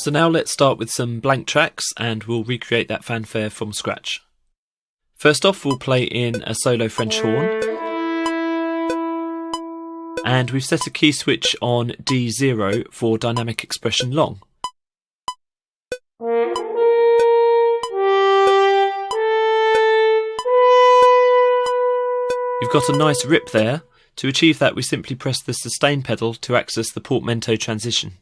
So now let's start with some blank tracks and we'll recreate that fanfare from scratch. First off, we'll play in a solo French horn. And we've set a key switch on D0 for dynamic expression long. You've got a nice rip there. To achieve that, we simply press the sustain pedal to access the portamento transition.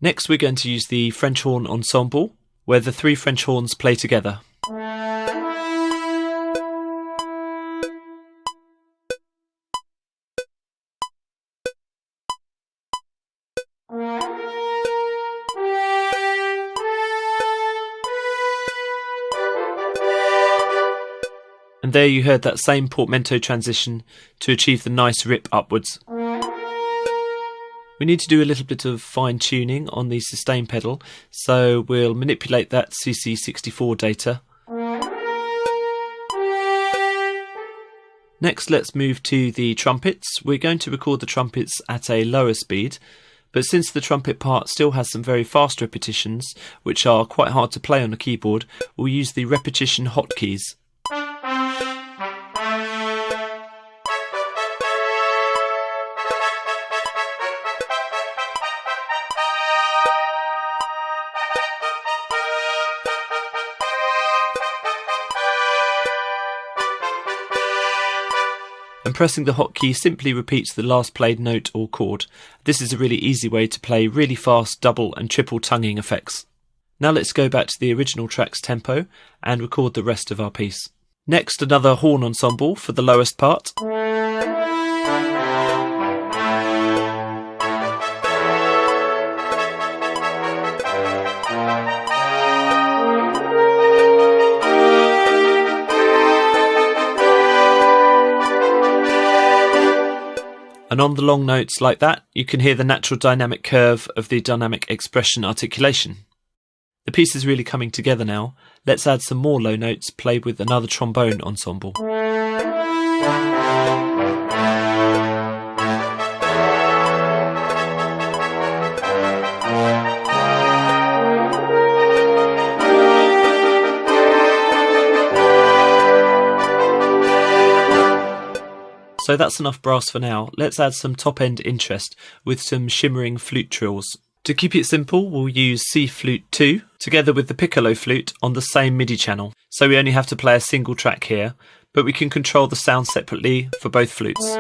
Next, we're going to use the French horn ensemble, where the 3 French horns play together. And there you heard that same portamento transition to achieve the nice rip upwards. We need to do a little bit of fine tuning on the sustain pedal, so we'll manipulate that CC64 data. Next, let's move to the trumpets. We're going to record the trumpets at a lower speed, but since the trumpet part still has some very fast repetitions, which are quite hard to play on a keyboard, we'll use the repetition hotkeys. And pressing the hotkey simply repeats the last played note or chord. This is a really easy way to play really fast double and triple tonguing effects. Now let's go back to the original track's tempo and record the rest of our piece. Next, another horn ensemble for the lowest part. And on the long notes like that, you can hear the natural dynamic curve of the dynamic expression articulation. The piece is really coming together now. Let's add some more low notes played with another trombone ensemble. So that's enough brass for now. Let's add some top-end interest with some shimmering flute trills. To keep it simple, we'll use C flute 2 together with the piccolo flute on the same MIDI channel. So we only have to play a single track here, but we can control the sound separately for both flutes.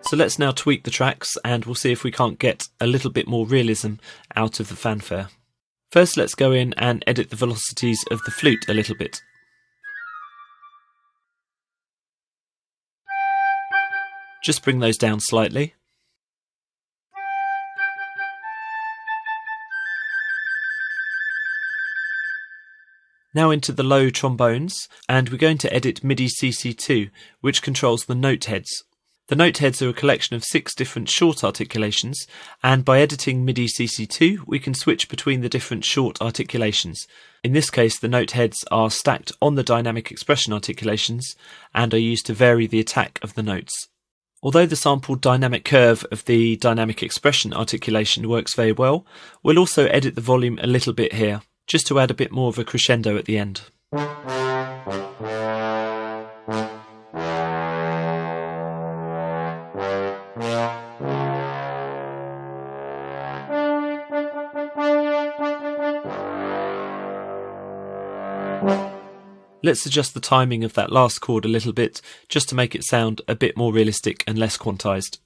So let's now tweak the tracks and we'll see if we can't get a little bit more realism out of the fanfare. First, let's go in and edit the velocities of the flute a little bit. Just bring those down slightly. Now into the low trombones, and we're going to edit MIDI CC2, which controls the note heads. The note heads are a collection of 6 different short articulations, and by editing MIDI CC2 we can switch between the different short articulations. In this case, the note heads are stacked on the dynamic expression articulations and are used to vary the attack of the notes. Although the sampled dynamic curve of the dynamic expression articulation works very well, we'll also edit the volume a little bit here, just to add a bit more of a crescendo at the end. Let's adjust the timing of that last chord a little bit, just to make it sound a bit more realistic and less quantized.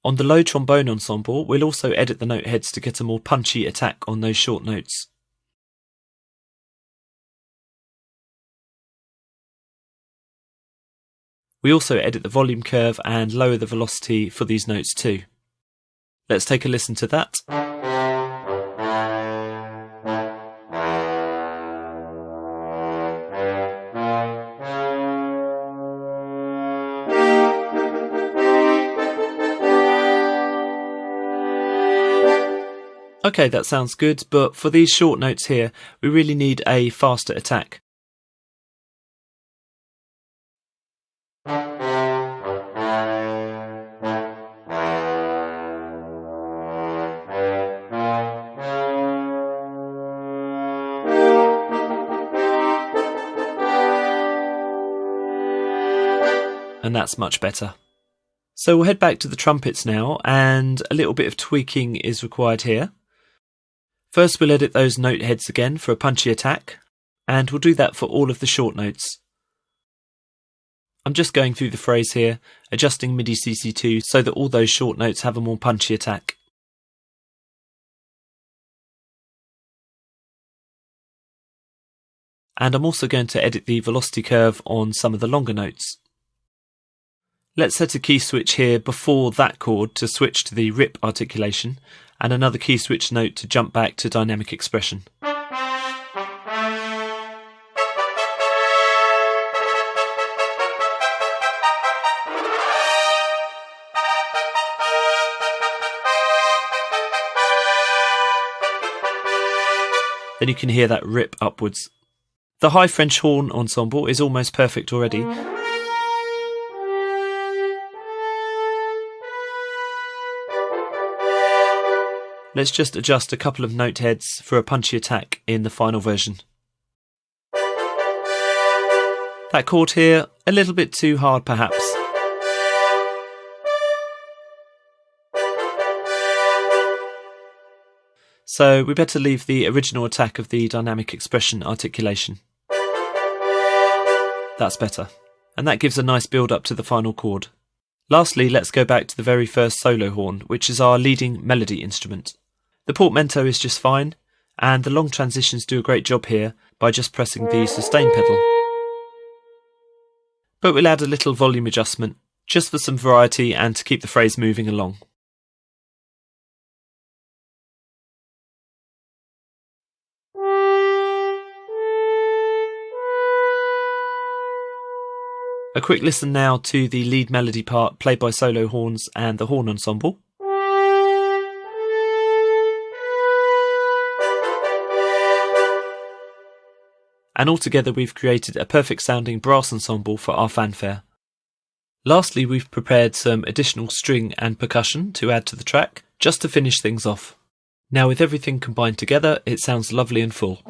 On the low trombone ensemble, we'll also edit the note heads to get a more punchy attack on those short notes. We also edit the volume curve and lower the velocity for these notes too. Let's take a listen to that. Okay, that sounds good, but for these short notes here, we really need a faster attack. And that's much better. So we'll head back to the trumpets now, and a little bit of tweaking is required here. First we'll edit those note heads again for a punchy attack, and we'll do that for all of the short notes. I'm just going through the phrase here, adjusting MIDI CC2 so that all those short notes have a more punchy attack. And I'm also going to edit the velocity curve on some of the longer notes. Let's set a key switch here before that chord to switch to the rip articulation, and another key switch note to jump back to dynamic expression. Then you can hear that rip upwards. The high French horn ensemble is almost perfect already. Let's just adjust a couple of note heads for a punchy attack in the final version. That chord here, a little bit too hard perhaps. So we better leave the original attack of the dynamic expression articulation. That's better. And that gives a nice build up to the final chord. Lastly, let's go back to the very first solo horn, which is our leading melody instrument. The portmanteau is just fine, and the long transitions do a great job here by just pressing the sustain pedal. But we'll add a little volume adjustment, just for some variety and to keep the phrase moving along. A quick listen now to the lead melody part played by solo horns and the horn ensemble. And altogether we've created a perfect sounding brass ensemble for our fanfare. Lastly, we've prepared some additional string and percussion to add to the track, just to finish things off. Now with everything combined together, it sounds lovely and full.